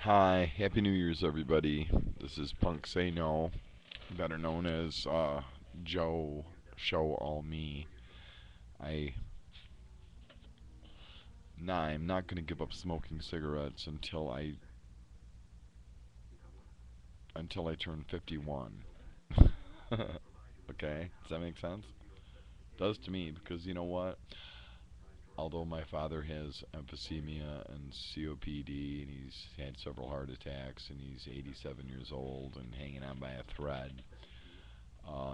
Hi, Happy New Year's, everybody. This is Punk Say No, better known as Joe Show All Me. I I'm not gonna give up smoking cigarettes until I turn 51. Okay, does that make sense? Does to me because you know what? Although my father has emphysema and COPD, and he's had several heart attacks, and he's 87 years old and hanging on by a thread.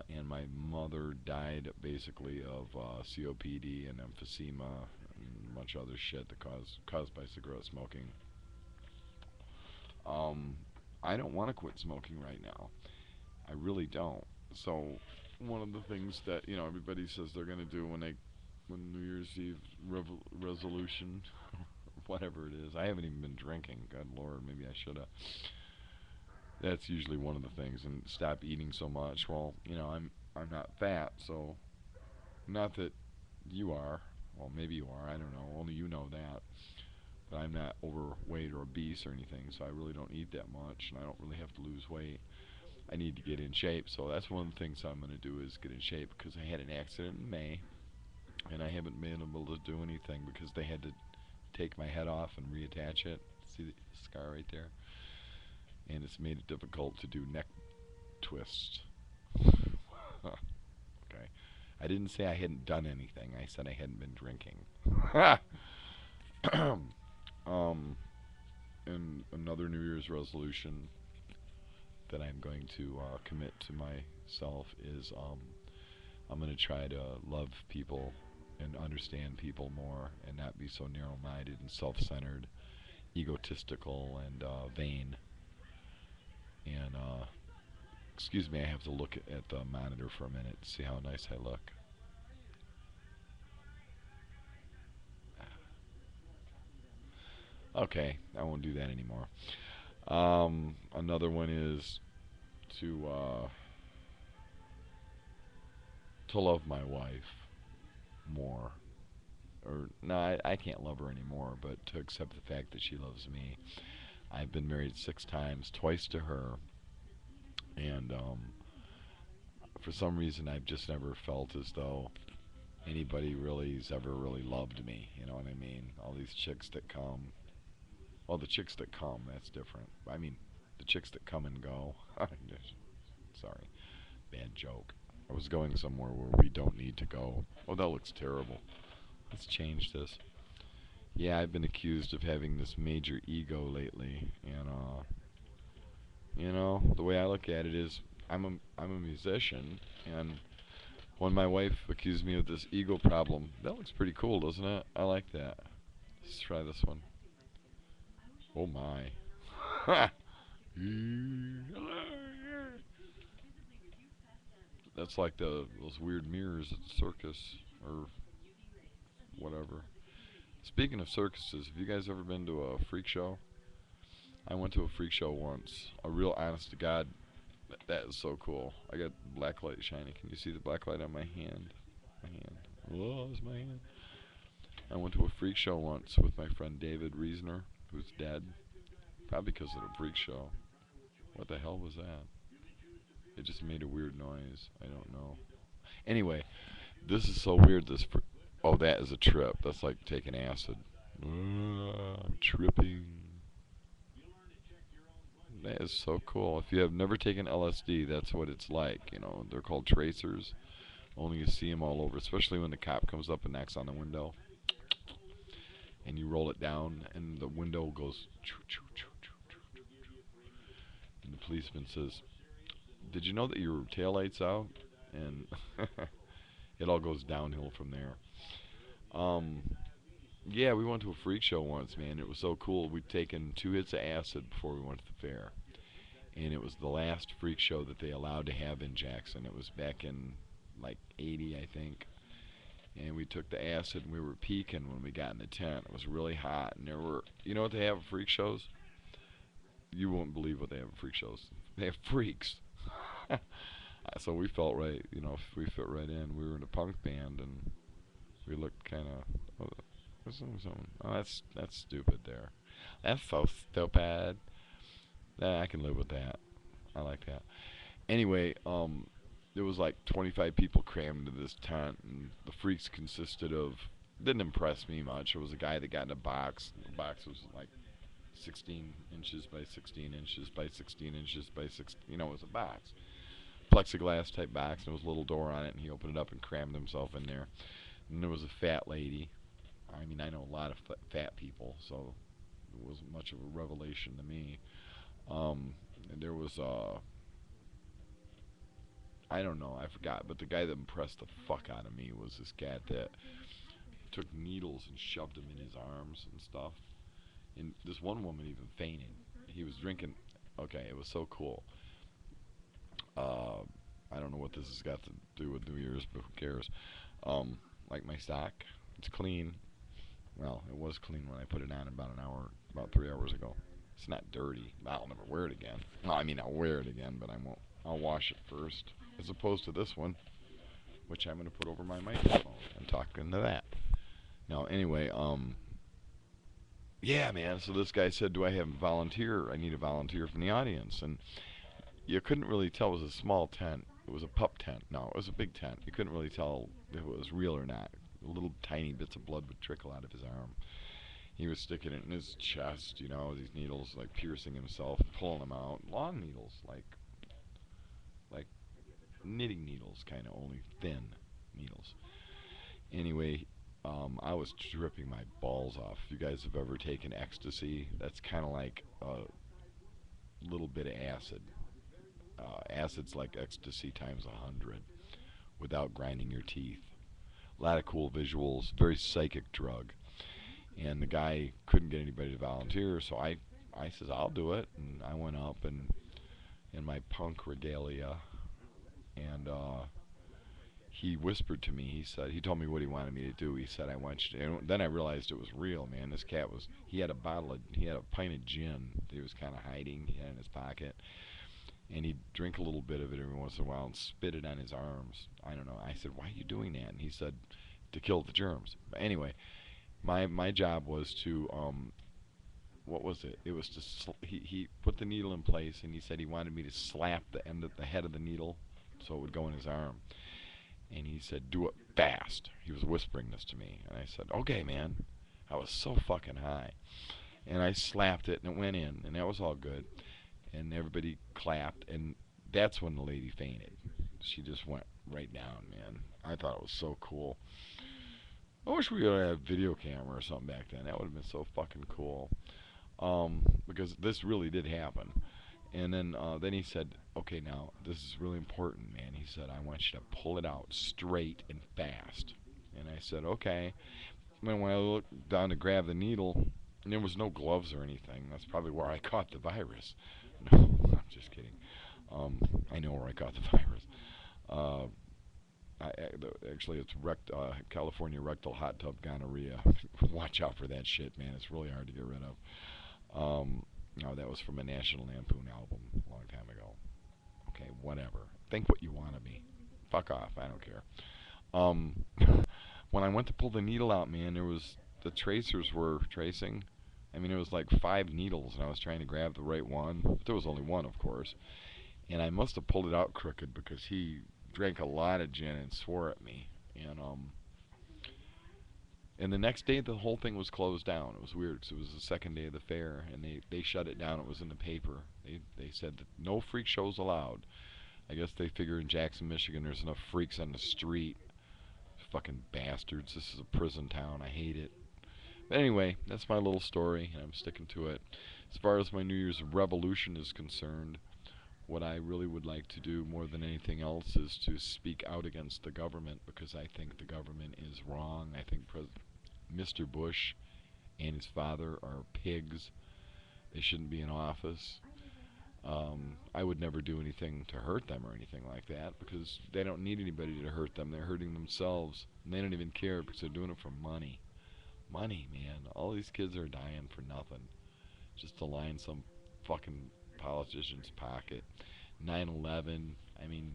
And my mother died basically of COPD and emphysema and a bunch of other shit that caused by cigarette smoking. Um, I don't want to quit smoking right now. I really don't. So one of the things that everybody says they're gonna do when New Year's Eve resolution, whatever it is. I haven't even been drinking. God Lord, maybe I should have. That's usually one of the things, and stop eating so much. Well, I'm not fat, so not that you are. Well, maybe you are. I don't know. Only you know that. But I'm not overweight or obese or anything, so I really don't eat that much, and I don't really have to lose weight. I need to get in shape, so that's one of the things I'm going to do is get in shape because I had an accident in May, and I haven't been able to do anything because they had to take my head off and reattach it. See the scar right there? And it's made it difficult to do neck twists. Okay. I didn't say I hadn't done anything. I said I hadn't been drinking. um, and another New Year's resolution that I'm going to commit to myself is I'm going to try to love people and understand people more and not be so narrow-minded and self-centered, egotistical, and vain. And excuse me, I have to look at the monitor for a minute to see how nice I look. Okay, I won't do that anymore. Another one is to love my wife more. Or no, I can't love her anymore, but to accept the fact that she loves me. I've been married 6 times, twice to her, and for some reason I've just never felt as though anybody really's ever really loved me. You know what I mean? All these chicks that come. Well, the chicks that come, that's different. I mean, the chicks that come and go. Sorry, bad joke. I was going somewhere where we don't need to go. Oh, that looks terrible. Let's change this. Yeah, I've been accused of having this major ego lately, and the way I look at it is I'm a musician, and when my wife accused me of this ego problem, that looks pretty cool, doesn't it? I like that. Let's try this one. Oh my. That's like those weird mirrors at the circus or whatever. Speaking of circuses, have you guys ever been to a freak show? I went to a freak show once. A real honest to God, that is so cool. I got black light shining. Can you see the black light on my hand? My hand. Oh, that's my hand. I went to a freak show once with my friend David Reasoner, who's dead. Probably because of the freak show. What the hell was that? It just made a weird noise. I don't know. Anyway, this is so weird. Oh, that is a trip. That's like taking acid. I'm tripping. That is so cool. If you have never taken LSD, that's what it's like. They're called tracers. Only you see them all over, especially when the cop comes up and knocks on the window, and you roll it down, and the window goes, and the policeman says, "Did you know that your taillight's out?" And it all goes downhill from there. Um, yeah, we went to a freak show once, man. It was so cool. We'd taken 2 hits of acid before we went to the fair, and it was the last freak show that they allowed to have in Jackson. It was back in like '80, I think. And we took the acid, and we were peaking when we got in the tent. It was really hot, and you know what they have at freak shows? You won't believe what they have at freak shows. They have freaks. So we felt right, we fit right in. We were in a punk band, and we looked kind of. Oh, that's stupid there. That's so stupid. I can live with that. I like that. Anyway, there was like 25 people crammed into this tent, and the freaks consisted of. Didn't impress me much. There was a guy that got in a box. The box was like 16 inches by 16 inches by 16 inches by 16. It was a box, plexiglass type box, and there was a little door on it. And he opened it up and crammed himself in there. And there was a fat lady. I mean, I know a lot of fat people, so it wasn't much of a revelation to me. And there was I don't know, I forgot, but the guy that impressed the fuck out of me was this guy that took needles and shoved them in his arms and stuff. And this one woman even fainted. He was drinking. Okay, it was so cool. Uh, I don't know what this has got to do with New Year's, but who cares? Like my sock, it's clean. Well, it was clean when I put it on about 3 hours ago. It's not dirty. I'll never wear it again. Well, I mean, I'll wear it again, but I won't. I'll wash it first, as opposed to this one, which I'm going to put over my microphone and talk into that. Now, anyway, yeah, man. So this guy said, "Do I have a volunteer? I need a volunteer from the audience." And you couldn't really tell. It was a small tent. It was a pup tent. No, it was a big tent. You couldn't really tell if it was real or not. Little tiny bits of blood would trickle out of his arm. He was sticking it in his chest, these needles, like piercing himself, pulling them out. Long needles, like knitting needles, kind of, only thin needles. Anyway, I was dripping my balls off. If you guys have ever taken ecstasy, that's kind of like a little bit of acid. Acid's like ecstasy times 100 without grinding your teeth. A lot of cool visuals, very psychic drug. And the guy couldn't get anybody to volunteer, so I says, I'll do it. And I went up and in my punk regalia, and he whispered to me. He told me what he wanted me to do. He said, I want you to. And then I realized it was real, man. This cat he had a pint of gin that he was kind of hiding. He had in his pocket. And he'd drink a little bit of it every once in a while and spit it on his arms. I don't know. I said, why are you doing that? And he said, to kill the germs. But anyway, my job was to, what was it? It was to, he put the needle in place, and he said he wanted me to slap the head of the needle so it would go in his arm. And he said, do it fast. He was whispering this to me. And I said, okay, man. I was so fucking high. And I slapped it, and it went in, and that was all good. And everybody clapped, and that's when the lady fainted. She just went right down, man. I thought it was so cool. I wish we would have a video camera or something back then. That would have been so fucking cool. Because this really did happen. And then he said, okay, now, this is really important, man. He said, I want you to pull it out straight and fast. And I said, okay. And when I looked down to grab the needle, and there was no gloves or anything. That's probably where I caught the virus. No, I'm just kidding. I know where I got the virus. Actually, it's California rectal hot tub gonorrhea. Watch out for that shit, man. It's really hard to get rid of. No, that was from a National Lampoon album a long time ago. Okay, whatever. Think what you want of me. Fuck off. I don't care. When I went to pull the needle out, man, the tracers were tracing. I mean, it was like 5 needles, and I was trying to grab the right one. But there was only one, of course. And I must have pulled it out crooked because he drank a lot of gin and swore at me. And the next day, the whole thing was closed down. It was weird because it was the second day of the fair, and they shut it down. It was in the paper. They said that no freak shows allowed. I guess they figure in Jackson, Michigan, there's enough freaks on the street. Fucking bastards. This is a prison town. I hate it. But anyway, that's my little story, and I'm sticking to it. As far as my New Year's revolution is concerned, what I really would like to do more than anything else is to speak out against the government, because I think the government is wrong. I think Mr. Bush and his father are pigs. They shouldn't be in office. I would never do anything to hurt them or anything like that, because they don't need anybody to hurt them. They're hurting themselves, and they don't even care because they're doing it for money. Money, man. All these kids are dying for nothing, just to line some fucking politician's pocket. 9/11, I mean,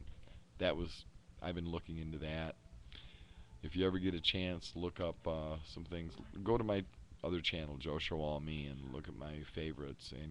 I've been looking into that. If you ever get a chance, look up some things. Go to my other channel, Joe Show All Me, and look at my favorites, and